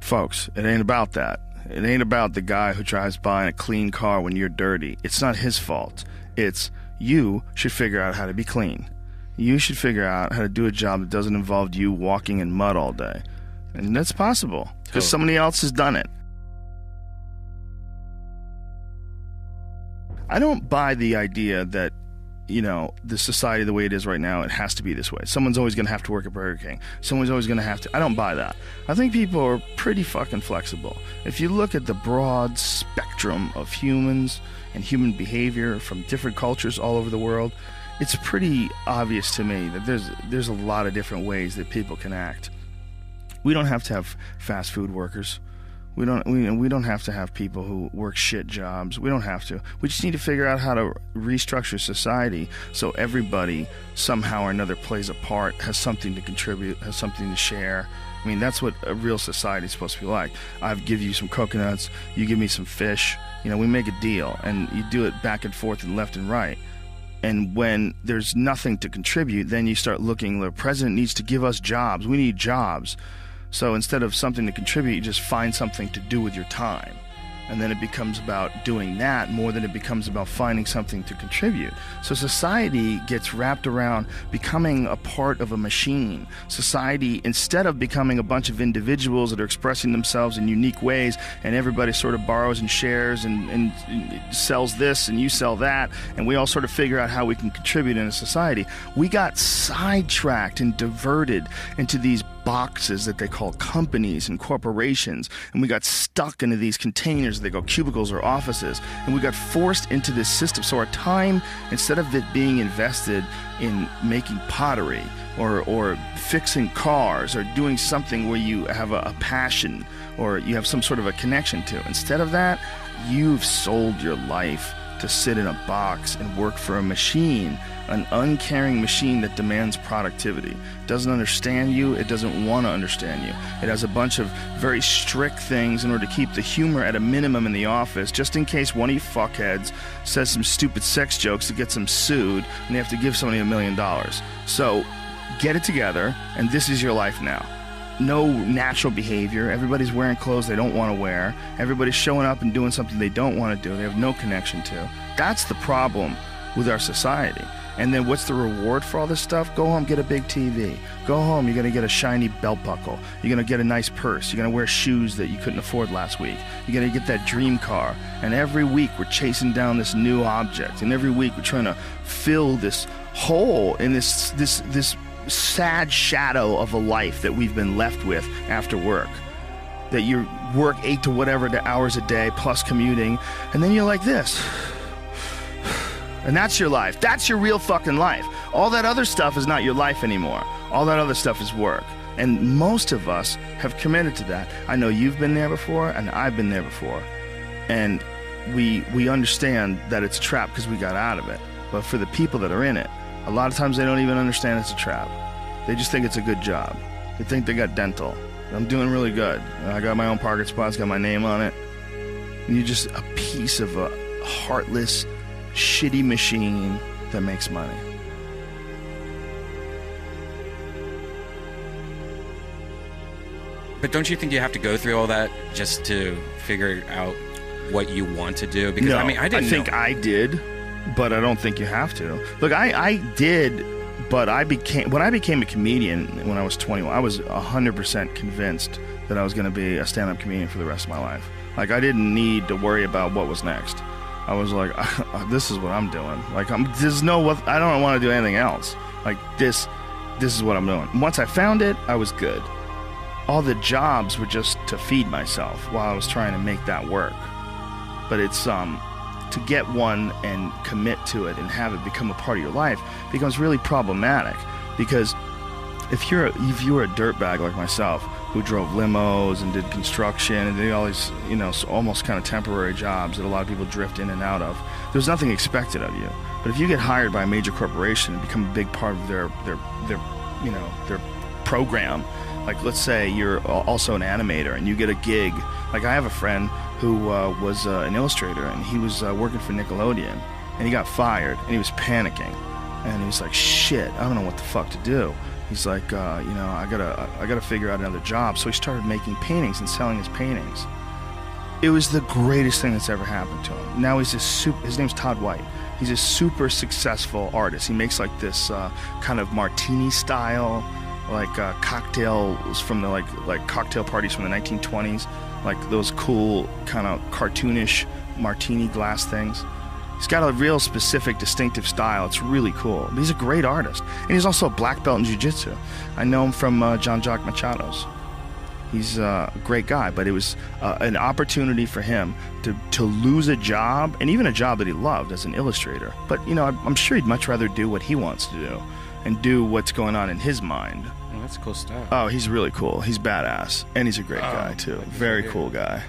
Folks, it ain't about that. It ain't about the guy who drives by in a clean car when you're dirty. It's not his fault. It's you should figure out how to be clean. You should figure out how to do a job that doesn't involve you walking in mud all day. And that's possible because somebody else has done it. I don't buy the idea that, you know, the society the way it is right now, it has to be this way. Someone's always going to have to work at Burger King. Someone's always going to have to... I don't buy that. I think people are pretty fucking flexible. If you look at the broad spectrum of humans and human behavior from different cultures all over the world, it's pretty obvious to me that there's a lot of different ways that people can act. We don't have to have fast food workers. We don't have to have people who work shit jobs. We don't have to. We just need to figure out how to restructure society so everybody somehow or another plays a part, has something to contribute, has something to share. I mean, that's what a real society is supposed to be like. I give you some coconuts, you give me some fish. You know, we make a deal, and you do it back and forth and left and right. And when there's nothing to contribute, then you start looking, the president needs to give us jobs. We need jobs. So instead of something to contribute, you just find something to do with your time. And then it becomes about doing that more than it becomes about finding something to contribute. So society gets wrapped around becoming a part of a machine. Society, instead of becoming a bunch of individuals that are expressing themselves in unique ways, and everybody sort of borrows and shares and sells this and you sell that, and we all sort of figure out how we can contribute in a society, we got sidetracked and diverted into these boxes that they call companies and corporations, and we got stuck into these containers that they call cubicles or offices, and we got forced into this system. So our time, instead of it being invested in making pottery or fixing cars or doing something where you have a passion or you have some sort of a connection to, instead of that, you've sold your life to sit in a box and work for a machine, an uncaring machine that demands productivity. It doesn't understand you. It doesn't want to understand you. It has a bunch of very strict things in order to keep the humor at a minimum in the office, just in case one of you fuckheads says some stupid sex jokes that gets them sued and they have to give somebody $1 million. So get it together, and this is your life now. No natural behavior. Everybody's wearing clothes they don't want to wear. Everybody's showing up and doing something they don't want to do. They have no connection to. That's the problem with our society. And then what's the reward for all this stuff? Go home, get a big TV. Go home, you're going to get a shiny belt buckle. You're going to get a nice purse. You're going to wear shoes that you couldn't afford last week. You're going to get that dream car. And every week we're chasing down this new object. And every week we're trying to fill this hole in this sad shadow of a life that we've been left with after work. That you work 8 to whatever hours a day plus commuting, and then you're like this. And that's your life. That's your real fucking life. All that other stuff is not your life anymore. All that other stuff is work. And most of us have committed to that. I know you've been there before, and I've been there before. And we understand that it's a trap because we got out of it. But for the people that are in it, a lot of times they don't even understand it's a trap. They just think it's a good job. They think they got dental. I'm doing really good. I got my own parking spots, got my name on it. And you're just a piece of a heartless, shitty machine that makes money. But don't you think you have to go through all that just to figure out what you want to do? Because no, I mean, I think I did, but I don't think you have to. Look, I did, but when I became a comedian when I was 21, I was 100% convinced that I was going to be a stand-up comedian for the rest of my life. Like, I didn't need to worry about what was next. I was like, this is what I'm doing. Like, I don't want to do anything else. Like, this is what I'm doing. Once I found it, I was good. All the jobs were just to feed myself while I was trying to make that work. But it's to get one and commit to it and have it become a part of your life becomes really problematic, because if you were a dirtbag like myself who drove limos and did construction and did all these, you know, almost kind of temporary jobs that a lot of people drift in and out of, there's nothing expected of you. But if you get hired by a major corporation and become a big part of their program, like let's say you're also an animator and you get a gig. Like I have a friend who was an illustrator, and he was working for Nickelodeon, and he got fired, and he was panicking, and he was like, shit, I don't know what the fuck to do. He's like, I gotta figure out another job. So he started making paintings and selling his paintings. It was the greatest thing that's ever happened to him. Now his name's Todd White. He's a super successful artist. He makes like this kind of martini style, like cocktails from the like cocktail parties from the 1920s, like those cool kind of cartoonish martini glass things. He's got a real specific, distinctive style. It's really cool. But he's a great artist. And he's also a black belt in jiu-jitsu. I know him from Jean-Jacques Machado's. He's a great guy, but it was an opportunity for him to lose a job, and even a job that he loved as an illustrator. But, I'm sure he'd much rather do what he wants to do and do what's going on in his mind. Oh, that's cool stuff. Oh, he's really cool. He's badass. And he's a great guy, too. Very cool guy.